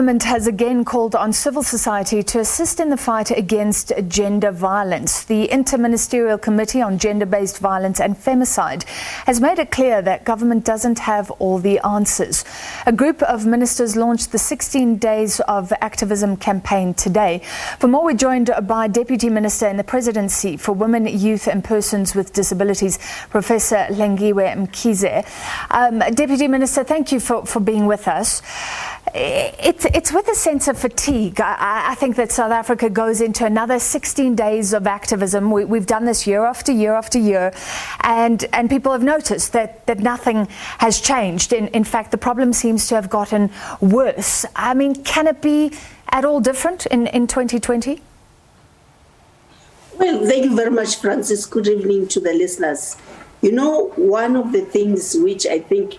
Government has again called on civil society to assist in the fight against gender violence. The Inter-ministerial Committee on Gender-Based Violence and Femicide has made it clear that government doesn't have all the answers. A group of ministers launched the 16 Days of Activism campaign today. For more, we're joined by Deputy Minister in the Presidency for Women, Youth and Persons with Disabilities, Prof Hlengiwe Mkhize. Deputy Minister, thank you for being with us. It's with a sense of fatigue. I think that South Africa goes into another 16 days of activism. We've done this year after year after year, and people have noticed that nothing has changed. In fact, the problem seems to have gotten worse. I mean, can it be at all different in 2020? Well, thank you very much, Francis. Good evening to the listeners. You know, one of the things which I think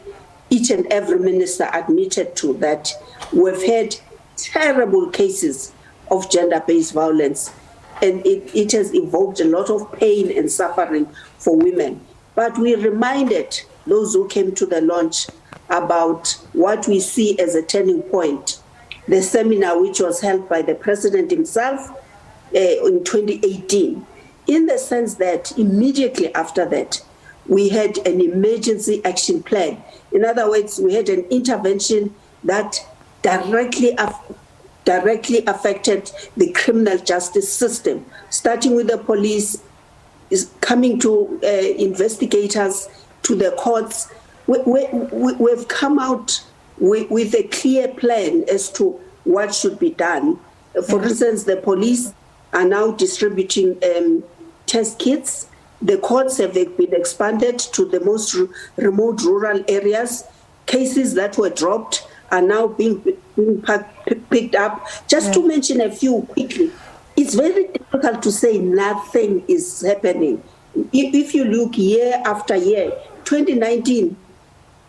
each and every minister admitted to, that we've had terrible cases of gender-based violence, and it has evoked a lot of pain and suffering for women. But we reminded those who came to the launch about what we see as a turning point, the seminar which was held by the President himself in 2018, in the sense that immediately after that, we had an emergency action plan. In other words, we had an intervention that directly affected the criminal justice system, starting with the police, is coming to investigators, to the courts. We've come out with a clear plan as to what should be done. For instance, the police are now distributing test kits. The courts have been expanded to the most remote rural areas. Cases that were dropped are now being picked up. Just to mention a few quickly, it's very difficult to say nothing is happening. If you look year after year, 2019,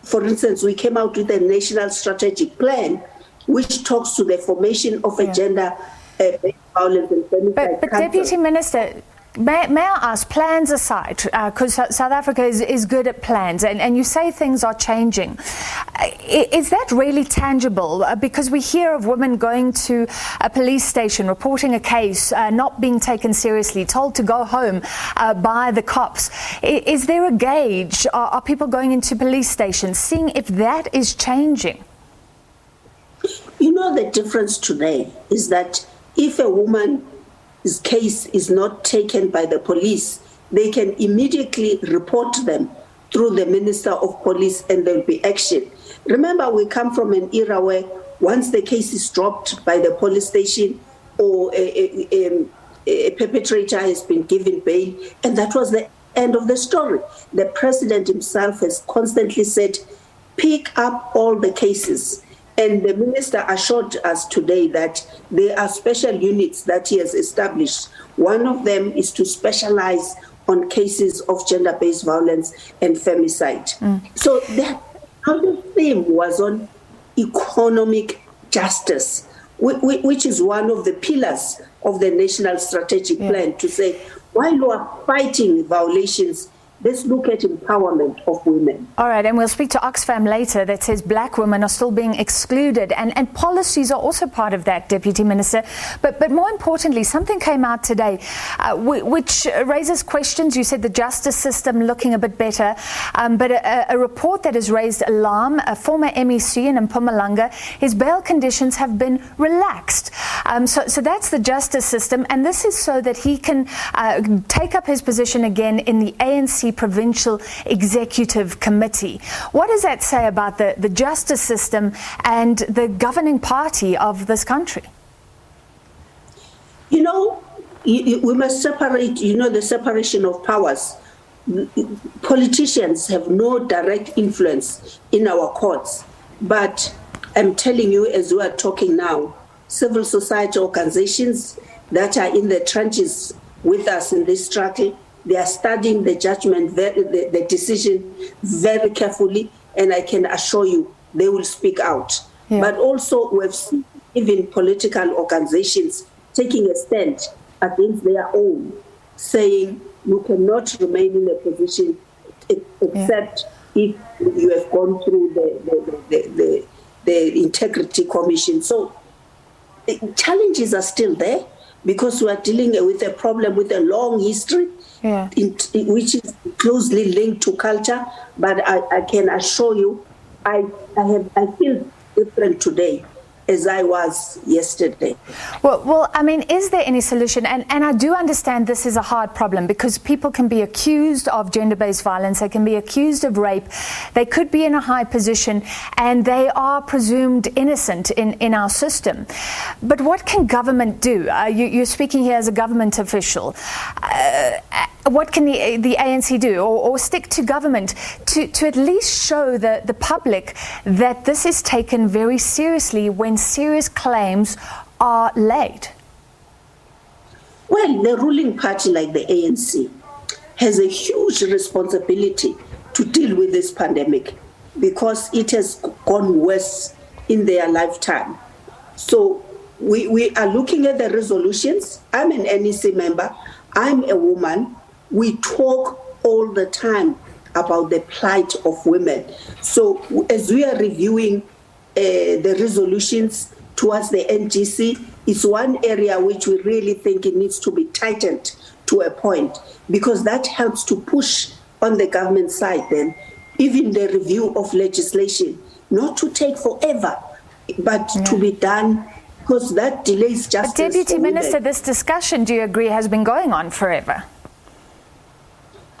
for instance, we came out with a national strategic plan which talks to the formation of a gender-based violence and femicide. But Deputy Minister, May I ask, plans aside, because South Africa is good at plans, and you say things are changing. Is that really tangible? Because we hear of women going to a police station, reporting a case, not being taken seriously, told to go home by the cops. Is there a gauge? Are people going into police stations, seeing if that is changing? You know, the difference today is that if a woman his case is not taken by the police, they can immediately report them through the Minister of Police and there will be action. Remember, we come from an era where once the case is dropped by the police station or a perpetrator has been given bail, and that was the end of the story. The President himself has constantly said, pick up all the cases. And the minister assured us today that there are special units that he has established. One of them is to specialize on cases of gender-based violence and femicide. So the other theme was on economic justice, which is one of the pillars of the national strategic plan, to say, while we are fighting violations, let's look at empowerment of women. All right, and we'll speak to Oxfam later that says black women are still being excluded, and policies are also part of that, Deputy Minister. But more importantly, something came out today which raises questions. You said the justice system looking a bit better, but a report that has raised alarm, a former MEC in Mpumalanga, his bail conditions have been relaxed. So that's the justice system, and this is so that he can take up his position again in the ANC Provincial Executive Committee. What does that say about the justice system and the governing party of this country? You know, we must separate, the separation of powers. Politicians have no direct influence in our courts, but I'm telling you, as we are talking now, civil society organizations that are in the trenches with us in this struggle, they are studying the judgment, the decision very carefully, and I can assure you they will speak out. But also we've seen even political organizations taking a stand against their own, saying you cannot remain in a position except if you have gone through the Integrity Commission. So challenges are still there because we are dealing with a problem with a long history, which is closely linked to culture. But I can assure you, I feel different today as I was yesterday. Well, I mean, is there any solution? And I do understand this is a hard problem because people can be accused of gender-based violence, they can be accused of rape, they could be in a high position and they are presumed innocent in our system. But what can government do? You're speaking here as a government official. What can the ANC do, or stick to government to at least show the public that this is taken very seriously when serious claims are laid? Well, the ruling party like the ANC has a huge responsibility to deal with this pandemic because it has gone worse in their lifetime. So we are looking at the resolutions. I'm an NEC member. I'm a woman. We talk all the time about the plight of women. So as we are reviewing the resolutions towards the NGC, it's one area which we really think it needs to be tightened to a point, because that helps to push on the government side then, even the review of legislation, not to take forever, but to be done, because that delays justice. But Deputy Minister, this discussion, do you agree, has been going on forever?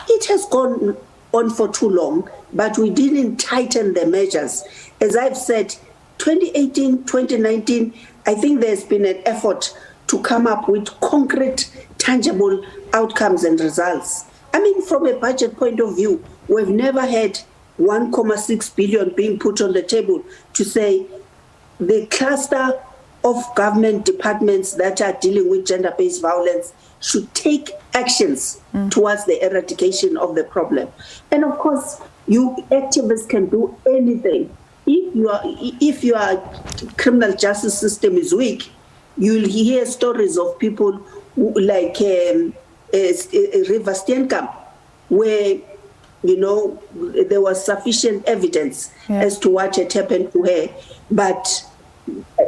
It has gone on for too long, but we didn't tighten the measures. As I've said, 2018, 2019, I think there's been an effort to come up with concrete, tangible outcomes and results. I mean, from a budget point of view, we've never had 1.6 billion being put on the table to say the cluster of government departments that are dealing with gender-based violence should take actions towards the eradication of the problem. And of course, you activists can do anything. If your criminal justice system is weak, you'll hear stories of people like River Steenkamp, where there was sufficient evidence as to what had happened to her. But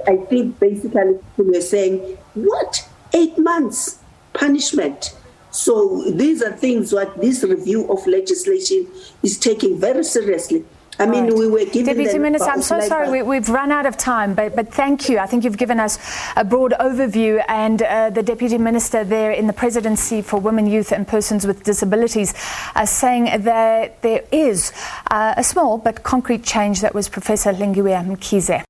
I think basically we're saying, what? 8 months punishment? So these are things what this review of legislation is taking very seriously. I mean, we were given... Deputy Minister, I'm so sorry, we've run out of time, but thank you. I think you've given us a broad overview, and the Deputy Minister there in the Presidency for Women, Youth and Persons with Disabilities saying that there is a small but concrete change. That was Professor Hlengiwe Mkhize.